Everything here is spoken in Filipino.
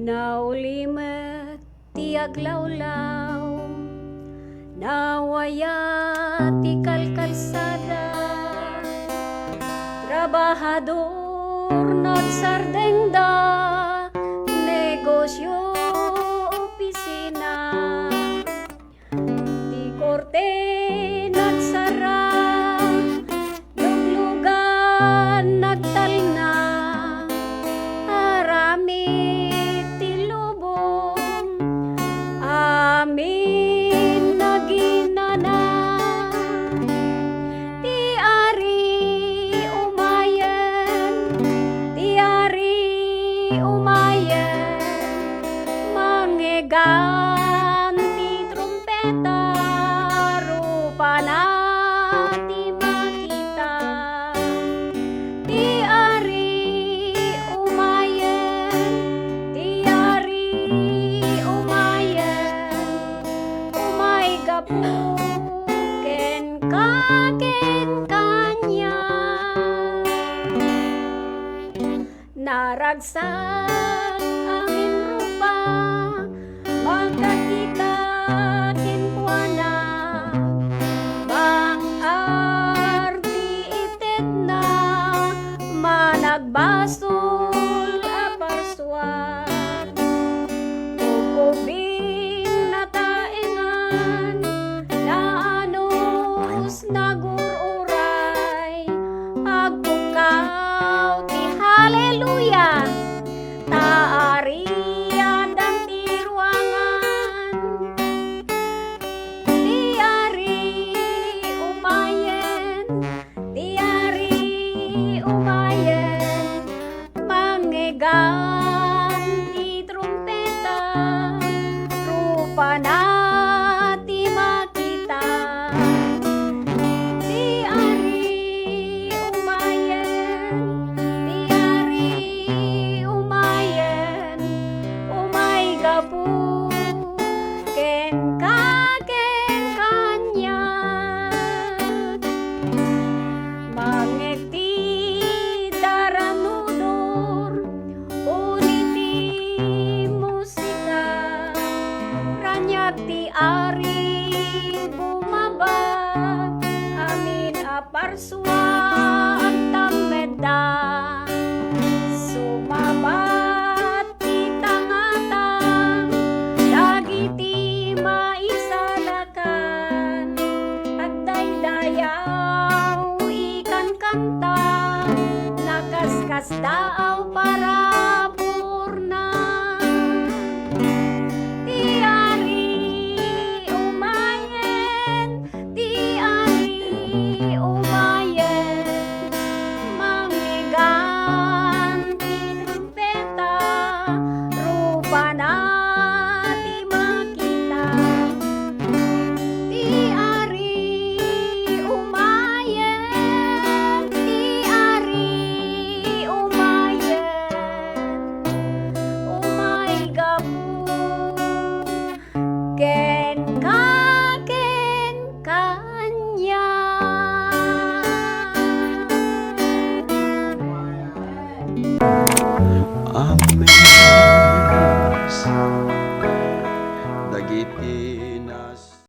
Naulimet ti aglawlaw, nawaya ti kalkalsada, trabahador nagsardengda, negosyo opisina, ti korte nagsara, luglugan nagtalna, aramid ti lubong, amin naginana, ti ari umayen, manggegan ti trumpeta, rupa na ti makita, ti ari umayen, umay gapu ken kanya, naragsak amin rupa, magkakita kinkuana, arti ited na, managbasol aparswan, ukubing nataengan, naanos nagururay, agpukaw ti haleluya, taarian dan ti ruangan, ti ari umayen, manggegan ti trumpeta, rupa na ti makita, ti ari umayen, umay gapu ken kanya, mangeti daranudor, uniti musika, ranyak ti ari bumaba, amin aparswa ang tameda, sumabat ti tangatang, dagiti maisalakan, at daydayaw ikan kanta, nakaskas daaw para purna, ti ari umayen, manggegan ti trumpeta, rupa na ti makita, ti ari umayen, umay gapu ken kanya. Amen. Dagiti